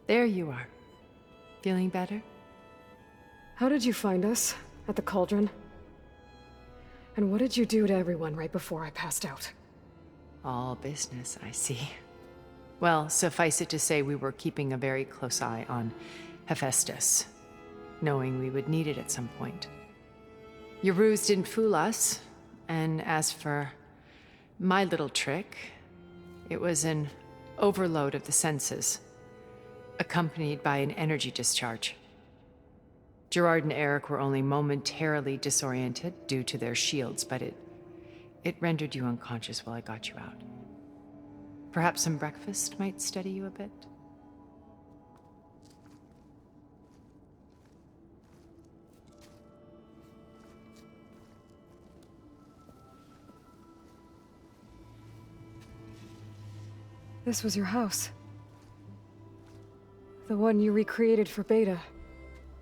There you are. Feeling better? How did you find us? At the Cauldron? And what did you do to everyone right before I passed out? All business, I see. Well, suffice it to say we were keeping a very close eye on Hephaestus, knowing we would need it at some point. Your ruse didn't fool us, and as for my little trick, it was an overload of the senses, accompanied by an energy discharge. Gerard and Eric were only momentarily disoriented due to their shields, but it rendered you unconscious while I got you out. Perhaps some breakfast might steady you a bit? This was your house. The one you recreated for Beta,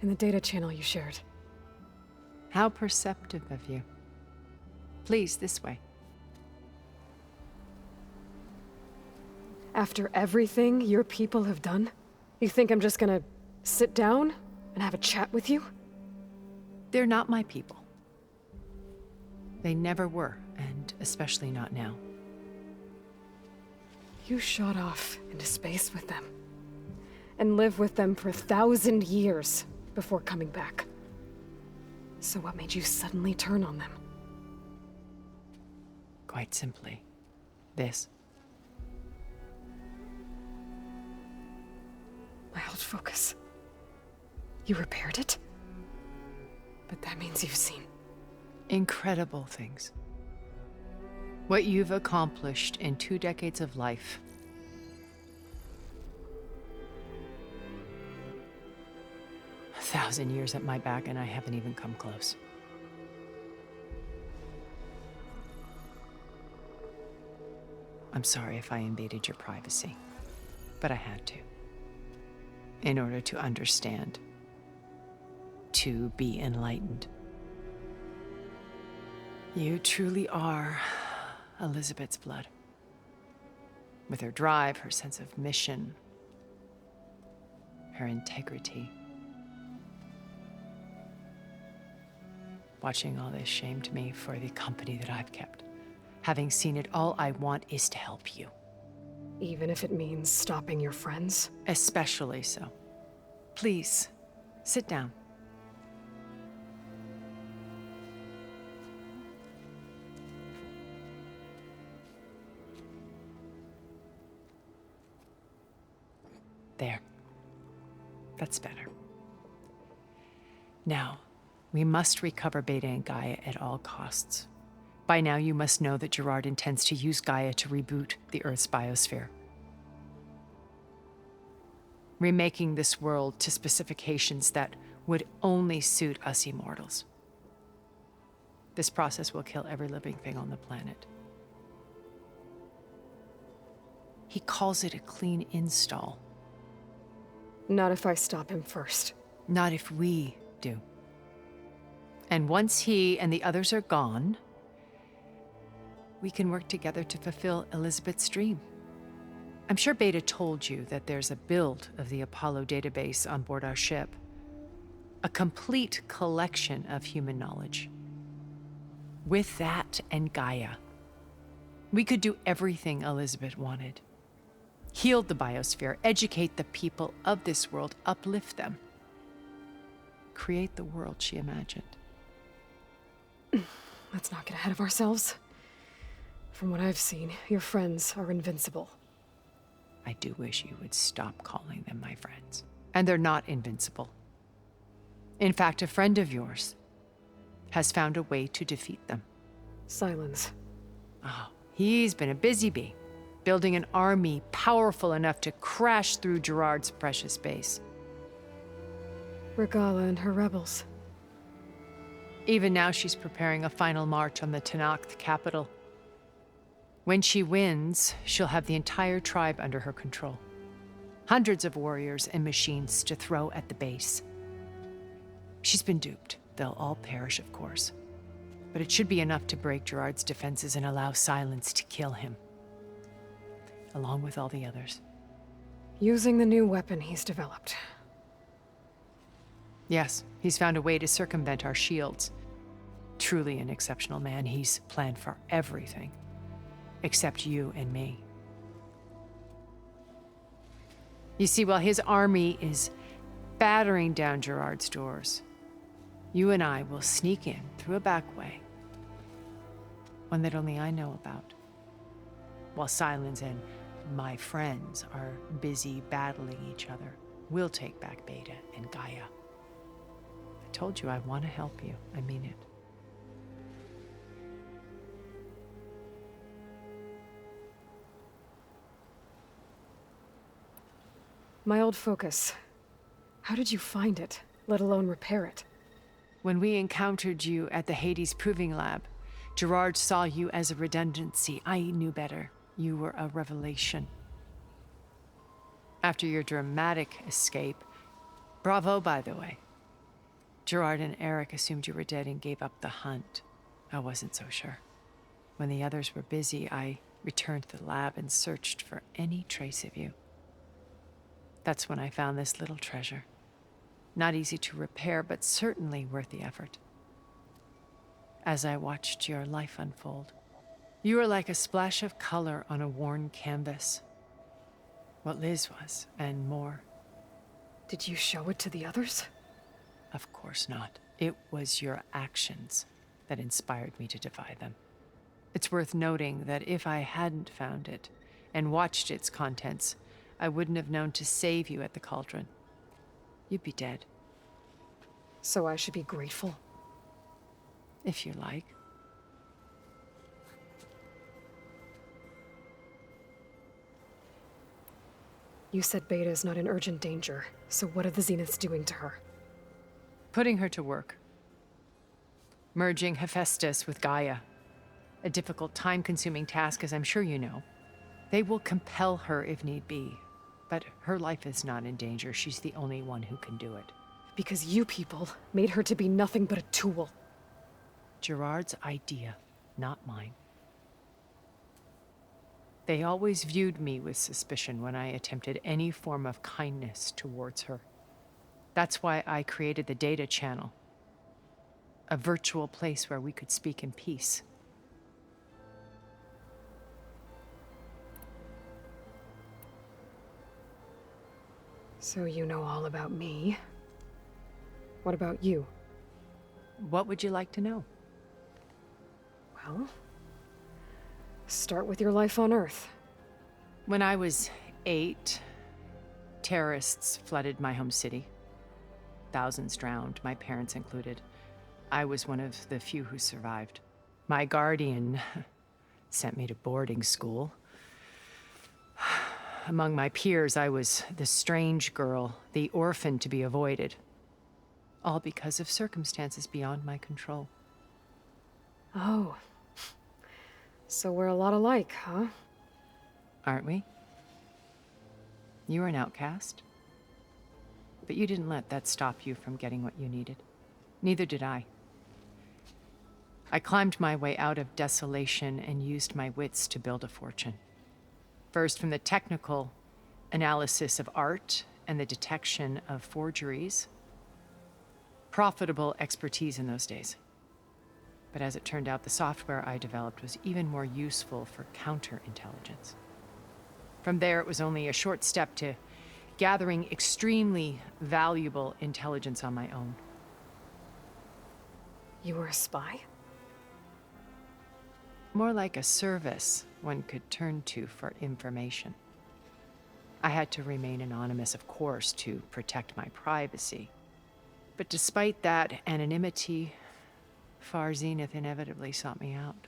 in the data channel you shared. How perceptive of you. Please, this way. After everything your people have done, you think I'm just gonna sit down and have a chat with you? They're not my people. They never were, and especially not now. You shot off into space with them, and lived with them for 1,000 years before coming back. So what made you suddenly turn on them? Quite simply, this. My old focus. You repaired it? But that means you've seen Incredible things. What you've accomplished in 2 decades of life. A 1,000 years at my back, and I haven't even come close. I'm sorry if I invaded your privacy, but I had to. In order to understand. To be enlightened. You truly are Elizabeth's blood. With her drive, her sense of mission, her integrity. Watching all this shamed me for the company that I've kept. Having seen it, all I want is to help you. even if it means stopping your friends? Especially so. Please, sit down. There. That's better. Now, we must recover Beta and Gaia at all costs. By now, you must know that Gerard intends to use Gaia to reboot the Earth's biosphere. Remaking this world to specifications that would only suit us immortals. This process will kill every living thing on the planet. He calls it a clean install. Not if I stop him first. Not if we do. And once he and the others are gone, we can work together to fulfill Elizabeth's dream. I'm sure Beta told you that there's a build of the Apollo database on board our ship. A complete collection of human knowledge. With that and Gaia, we could do everything Elizabeth wanted. Heal the biosphere, educate the people of this world, uplift them. Create the world she imagined. Let's not get ahead of ourselves. From what I've seen, your friends are invincible. I do wish you would stop calling them my friends. And they're not invincible. In fact, a friend of yours has found a way to defeat them. Silence. Oh, he's been a busy bee, building an army powerful enough to crash through Gerard's precious base. Regala and her rebels. Even now, she's preparing a final march on the Tenakth capital. When she wins, she'll have the entire tribe under her control. Hundreds of warriors and machines to throw at the base. She's been duped. They'll all perish, of course. But it should be enough to break Gerard's defenses and allow Silence to kill him. Along with all the others. Using the new weapon he's developed. Yes, he's found a way to circumvent our shields. Truly an exceptional man. He's planned for everything. Except you and me. You see, while his army is battering down Gerard's doors, you and I will sneak in through a back way. One that only I know about. While Sylens and my friends are busy battling each other, we'll take back Beta and Gaia. I told you I want to help you. I mean it. My old focus. How did you find it, let alone repair it? When we encountered you at the Hades Proving Lab, Gerard saw you as a redundancy. I knew better. You were a revelation. After your dramatic escape, bravo, by the way. Gerard and Eric assumed you were dead and gave up the hunt. I wasn't so sure. When the others were busy, I returned to the lab and searched for any trace of you. That's when I found this little treasure. Not easy to repair, but certainly worth the effort. As I watched your life unfold, you were like a splash of color on a worn canvas. What Liz was, and more. Did you show it to the others? Of course not. It was your actions that inspired me to defy them. It's worth noting that if I hadn't found it and watched its contents, I wouldn't have known to save you at the cauldron. You'd be dead. So I should be grateful? If you like. You said Beta is not in urgent danger, so what are the Zeniths doing to her? Putting her to work. Merging Hephaestus with Gaia. A difficult, time-consuming task, as I'm sure you know. They will compel her if need be. But her life is not in danger. She's the only one who can do it. Because you people made her to be nothing but a tool. Gerard's idea, not mine. They always viewed me with suspicion when I attempted any form of kindness towards her. That's why I created the Data Channel. A virtual place where we could speak in peace. So you know all about me. What about you? What would you like to know? Well, start with your life on Earth. When I was 8, terrorists flooded my home city. Thousands drowned, my parents included. I was one of the few who survived. My guardian sent me to boarding school. Among my peers, I was the strange girl, the orphan to be avoided. All because of circumstances beyond my control. Oh. So we're a lot alike, huh? Aren't we? You were an outcast. But you didn't let that stop you from getting what you needed. Neither did I. I climbed my way out of desolation and used my wits to build a fortune. First, from the technical analysis of art and the detection of forgeries. Profitable expertise in those days. But as it turned out, the software I developed was even more useful for counterintelligence. From there, it was only a short step to gathering extremely valuable intelligence on my own. You were a spy? More like a service one could turn to for information. I had to remain anonymous, of course, to protect my privacy. But despite that anonymity, Far Zenith inevitably sought me out.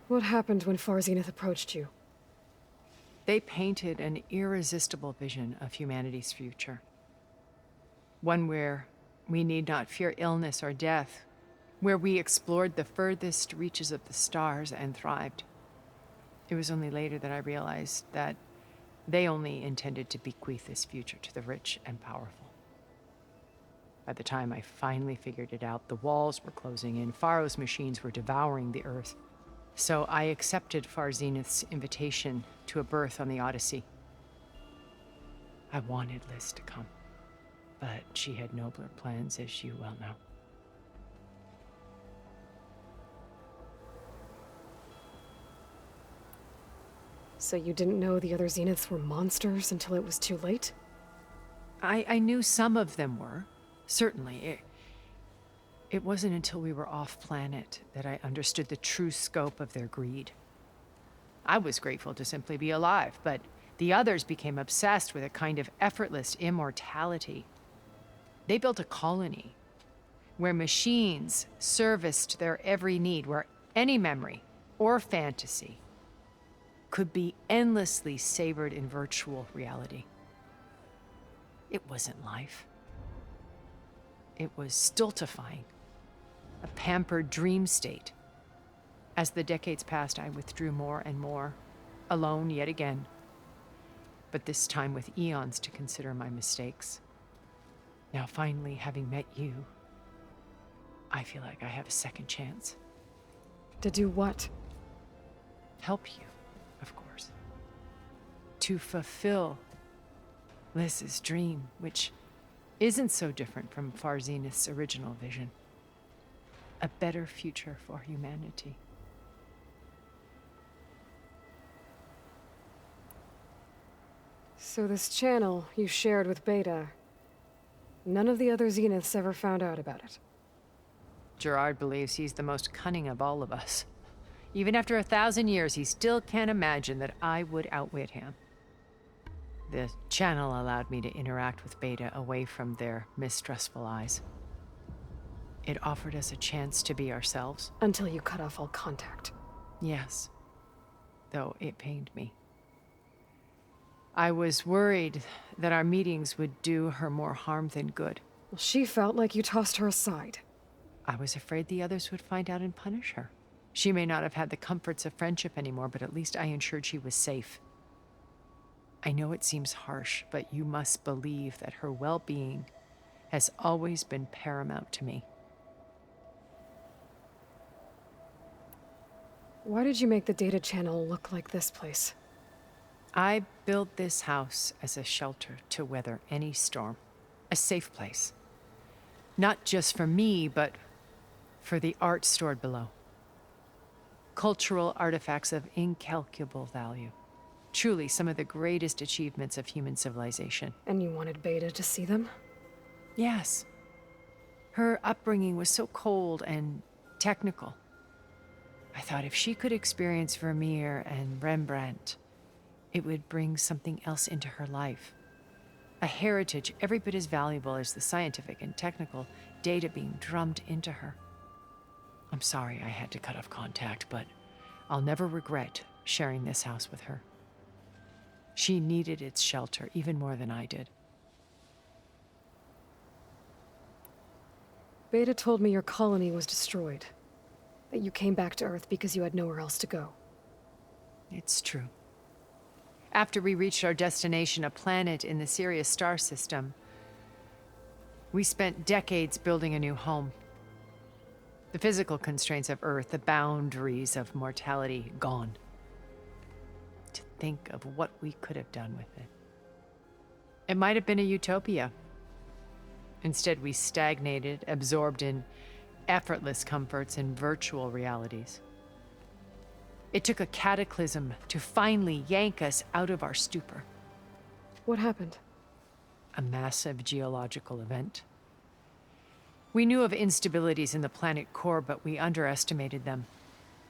What happened when Far Zenith approached you? They painted an irresistible vision of humanity's future. One where we need not fear illness or death, where we explored the furthest reaches of the stars and thrived. It was only later that I realized that they only intended to bequeath this future to the rich and powerful. By the time I finally figured it out, the walls were closing in, Pharaoh's machines were devouring the earth. So I accepted Far Zenith's invitation to a berth on the Odyssey. I wanted Liz to come, but she had nobler plans, as you well know. So you didn't know the other Zeniths were monsters until it was too late? I knew some of them were, certainly. It wasn't until we were off-planet that I understood the true scope of their greed. I was grateful to simply be alive, but the others became obsessed with a kind of effortless immortality. They built a colony where machines serviced their every need, where any memory or fantasy could be endlessly savored in virtual reality. It wasn't life. It was stultifying, a pampered dream state. As the decades passed, I withdrew more and more, alone yet again, but this time with eons to consider my mistakes. Now, finally, having met you, I feel like I have a second chance. To do what? Help you, of course. To fulfill Liz's dream, which isn't so different from Far Zenith's original vision. A better future for humanity. So this channel you shared with Beta, none of the other Zeniths ever found out about it? Gerard believes he's the most cunning of all of us. Even after 1,000 years, he still can't imagine that I would outwit him. The channel allowed me to interact with Beta away from their mistrustful eyes. It offered us a chance to be ourselves. Until you cut off all contact. Yes, though it pained me. I was worried that our meetings would do her more harm than good. Well, she felt like you tossed her aside. I was afraid the others would find out and punish her. She may not have had the comforts of friendship anymore, but at least I ensured she was safe. I know it seems harsh, but you must believe that her well-being has always been paramount to me. Why did you make the data channel look like this place? I built this house as a shelter to weather any storm. A safe place. Not just for me, but for the art stored below. Cultural artifacts of incalculable value. Truly some of the greatest achievements of human civilization. And you wanted Beta to see them? Yes. Her upbringing was so cold and technical. I thought if she could experience Vermeer and Rembrandt, it would bring something else into her life. A heritage every bit as valuable as the scientific and technical data being drummed into her. I'm sorry I had to cut off contact, but I'll never regret sharing this house with her. She needed its shelter even more than I did. Beta told me your colony was destroyed. That you came back to Earth because you had nowhere else to go. It's true. After we reached our destination, a planet in the Sirius star system, we spent decades building a new home. The physical constraints of Earth, the boundaries of mortality, gone. To think of what we could have done with it. It might have been a utopia. Instead, we stagnated, absorbed in effortless comforts and virtual realities. It took a cataclysm to finally yank us out of our stupor. What happened? A massive geological event. We knew of instabilities in the planet core, but we underestimated them.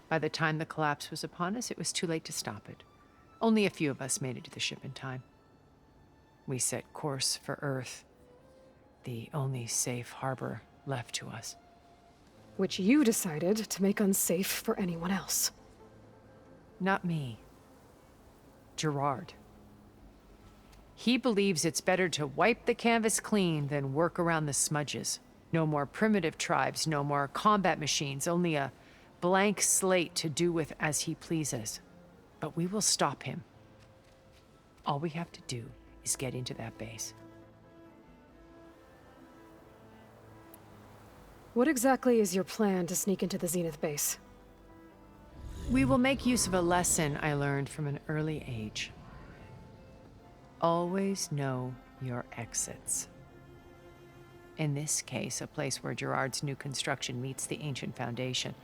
By the time the collapse was upon us, it was too late to stop it. Only a few of us made it to the ship in time. We set course for Earth, the only safe harbor left to us. Which you decided to make unsafe for anyone else. Not me. Gerard. He believes it's better to wipe the canvas clean than work around the smudges. No more primitive tribes, no more combat machines, only a blank slate to do with as he pleases. But we will stop him. All we have to do is get into that base. What exactly is your plan to sneak into the Zenith base? We will make use of a lesson I learned from an early age. Always know your exits. In this case, a place where Gerard's new construction meets the ancient foundation,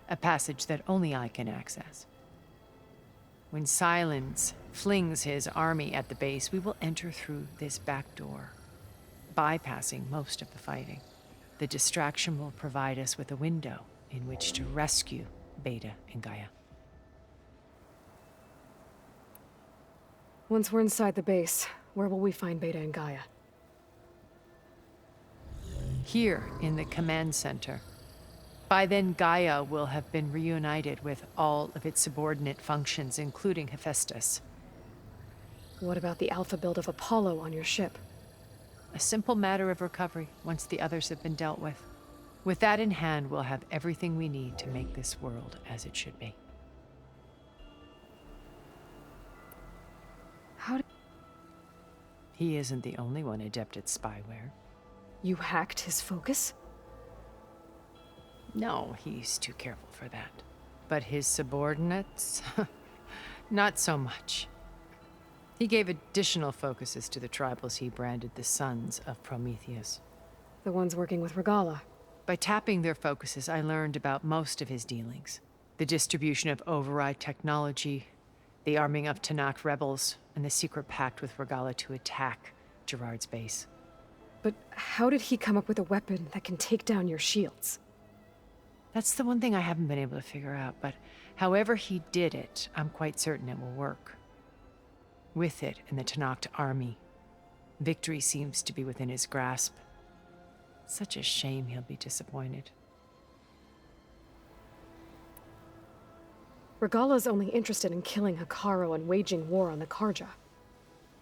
a passage that only I can access. When Silence flings his army at the base, we will enter through this back door, bypassing most of the fighting. The distraction will provide us with a window in which to rescue Beta and Gaia. Once we're inside the base, where will we find Beta and Gaia? Here in the command center. By then, Gaia will have been reunited with all of its subordinate functions, including Hephaestus. What about the alpha build of Apollo on your ship? A simple matter of recovery once the others have been dealt with. With that in hand, we'll have everything we need to make this world as it should be. How did... He isn't the only one adept at spyware. You hacked his focus? No, he's too careful for that. But his subordinates? Not so much. He gave additional focuses to the tribals he branded the Sons of Prometheus. The ones working with Regalla. By tapping their focuses, I learned about most of his dealings. The distribution of override technology, the arming of Tanakh rebels, and the secret pact with Regalla to attack Gerard's base. But how did he come up with a weapon that can take down your shields? That's the one thing I haven't been able to figure out, but however he did it, I'm quite certain it will work. With it and the Tanakh army, victory seems to be within his grasp. Such a shame he'll be disappointed. Regalla's only interested in killing Hekarro and waging war on the Karja.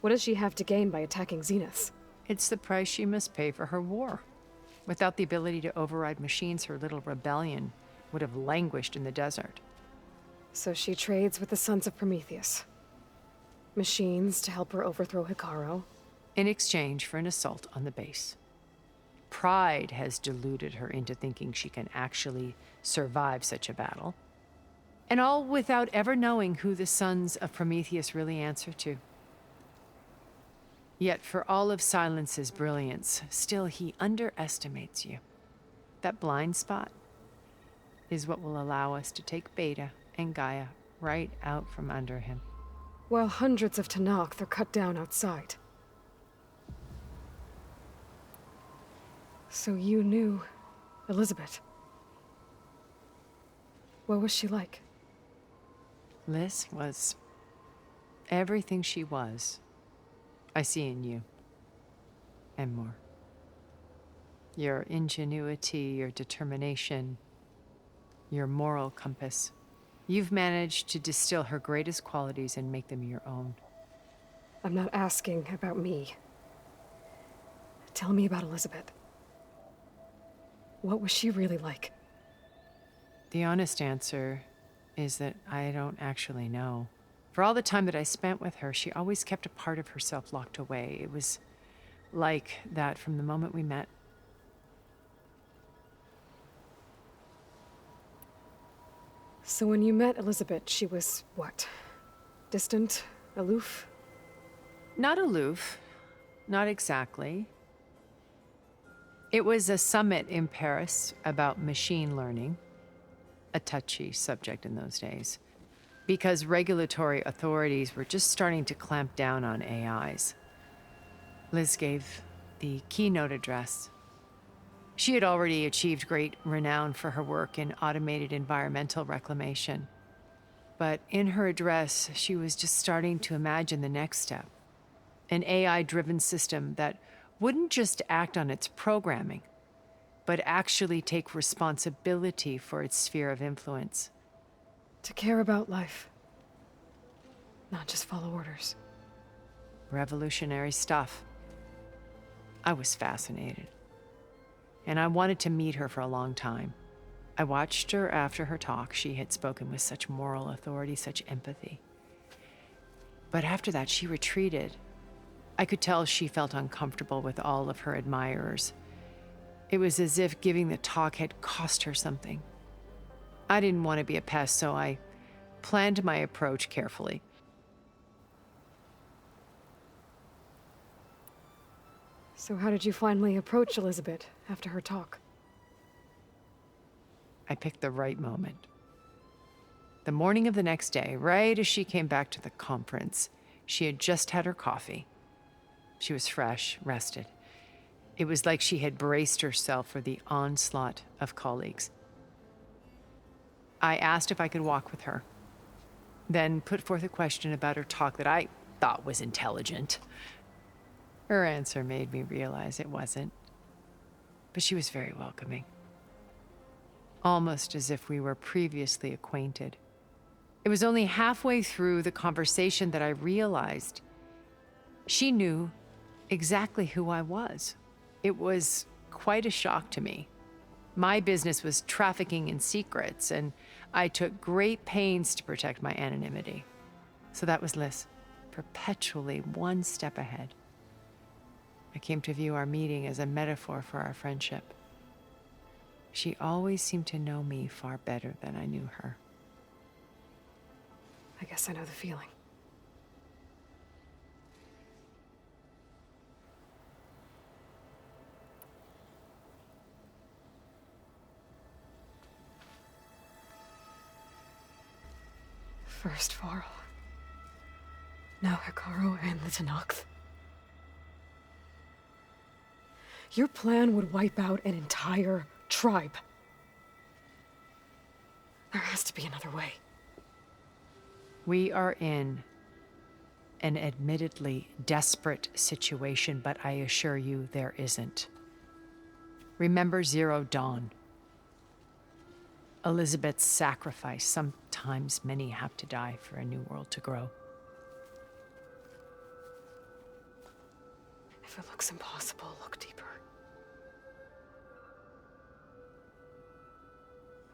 What does she have to gain by attacking Zenith? It's the price she must pay for her war. Without the ability to override machines, her little rebellion would have languished in the desert. So she trades with the Sons of Prometheus. Machines to help her overthrow Hekarro. In exchange for an assault on the base. Pride has deluded her into thinking she can actually survive such a battle. And all without ever knowing who the Sons of Prometheus really answer to. Yet for all of Silence's brilliance, still he underestimates you. That blind spot is what will allow us to take Beta and Gaia right out from under him. While hundreds of Tanakh are cut down outside. So you knew Elizabeth. What was she like? Liz was everything she was. I see in you. And more. Your ingenuity, your determination, your moral compass. You've managed to distill her greatest qualities and make them your own. I'm not asking about me. Tell me about Elizabeth. What was she really like? The honest answer is that I don't actually know. For all the time that I spent with her, she always kept a part of herself locked away. It was like that from the moment we met. So when you met Elizabeth, she was what? Distant? Aloof? Not aloof. Not exactly. It was a summit in Paris about machine learning. A touchy subject in those days. Because regulatory authorities were just starting to clamp down on AIs. Liz gave the keynote address. She had already achieved great renown for her work in automated environmental reclamation. But in her address, she was just starting to imagine the next step. An AI-driven system that wouldn't just act on its programming, but actually take responsibility for its sphere of influence. To care about life. Not just follow orders. Revolutionary stuff. I was fascinated. And I wanted to meet her for a long time. I watched her after her talk. She had spoken with such moral authority, such empathy. But after that, she retreated. I could tell she felt uncomfortable with all of her admirers. It was as if giving the talk had cost her something. I didn't want to be a pest, so I planned my approach carefully. So how did you finally approach Elizabeth after her talk? I picked the right moment. The morning of the next day, right as she came back to the conference, she had just had her coffee. She was fresh, rested. It was like she had braced herself for the onslaught of colleagues. I asked if I could walk with her, then put forth a question about her talk that I thought was intelligent. Her answer made me realize it wasn't, but she was very welcoming. Almost as if we were previously acquainted. It was only halfway through the conversation that I realized she knew exactly who I was. It was quite a shock to me. My business was trafficking in secrets, and I took great pains to protect my anonymity. So that was Liz, perpetually one step ahead. I came to view our meeting as a metaphor for our friendship. She always seemed to know me far better than I knew her. I guess I know the feeling. First Varl. Now Hekarro and the Tenakth. Your plan would wipe out an entire tribe. There has to be another way. We are in an admittedly desperate situation, but I assure you there isn't. Remember Zero Dawn. Elizabeth's sacrifice. Sometimes many have to die for a new world to grow. If it looks impossible, look deeper.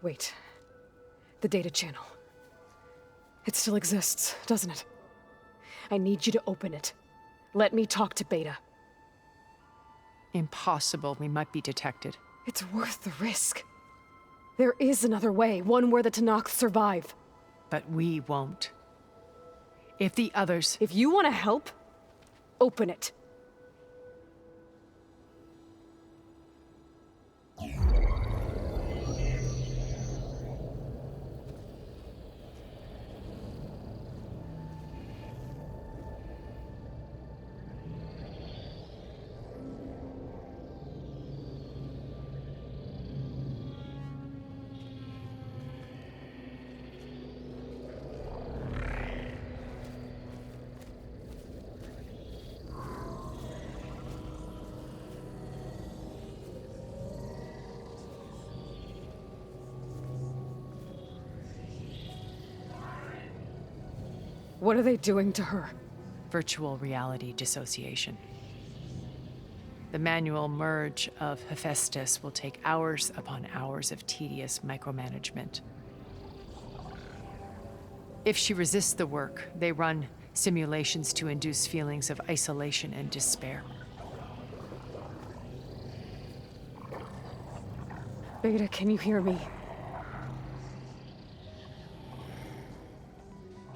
Wait. The data channel. It still exists, doesn't it? I need you to open it. Let me talk to Beta. Impossible. We might be detected. It's worth the risk. There is another way, one where the Tenakth survive. But we won't. If the others... If you want to help, open it. What are they doing to her? Virtual reality dissociation. The manual merge of Hephaestus will take hours upon hours of tedious micromanagement. If she resists the work, they run simulations to induce feelings of isolation and despair. Beta, can you hear me?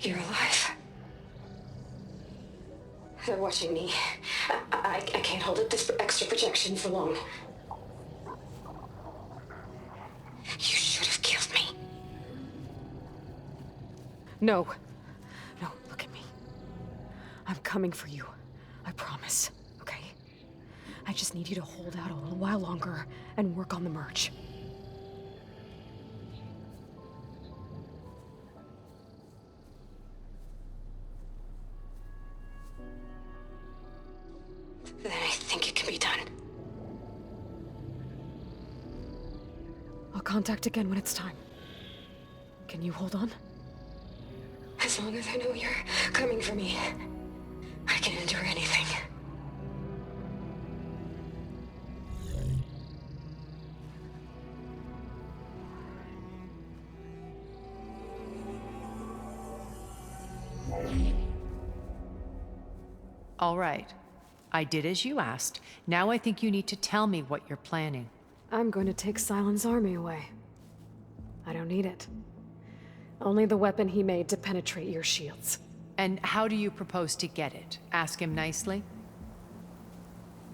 You're alive. They're watching me. I can't hold up this extra projection for long. You should have killed me. No. No, look at me. I'm coming for you. I promise, okay? I just need you to hold out a little while longer and work on the merge. Then I think it can be done. I'll contact again when it's time. Can you hold on? As long as I know you're coming for me, I can endure anything. All right. I did as you asked. Now I think you need to tell me what you're planning. I'm going to take Sylens' army away. I don't need it. Only the weapon he made to penetrate your shields. And how do you propose to get it? Ask him nicely?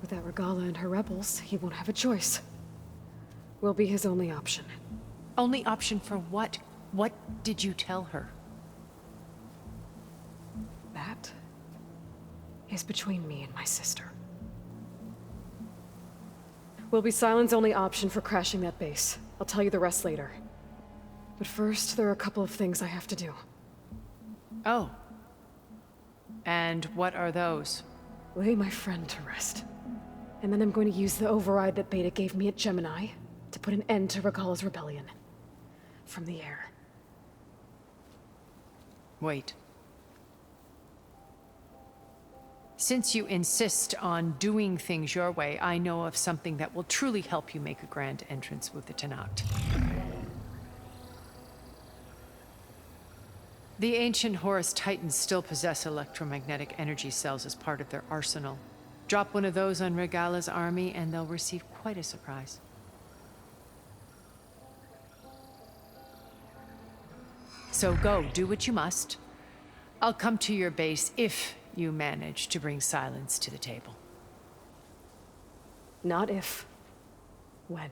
Without Regala and her rebels, he won't have a choice. We'll be his only option. Only option for what? What did you tell her? That is between me and my sister. Will be Sylens' only option for crashing that base. I'll tell you the rest later. But first, there are a couple of things I have to do. Oh. And what are those? Lay my friend to rest. And then I'm going to use the override that Beta gave me at Gemini to put an end to Regala's rebellion. From the air. Wait. Since you insist on doing things your way, I know of something that will truly help you make a grand entrance with the Tenakth. The ancient Horus Titans still possess electromagnetic energy cells as part of their arsenal. Drop one of those on Regala's army and they'll receive quite a surprise. So go, do what you must. I'll come to your base if you manage to bring Sylens to the table. Not if. When.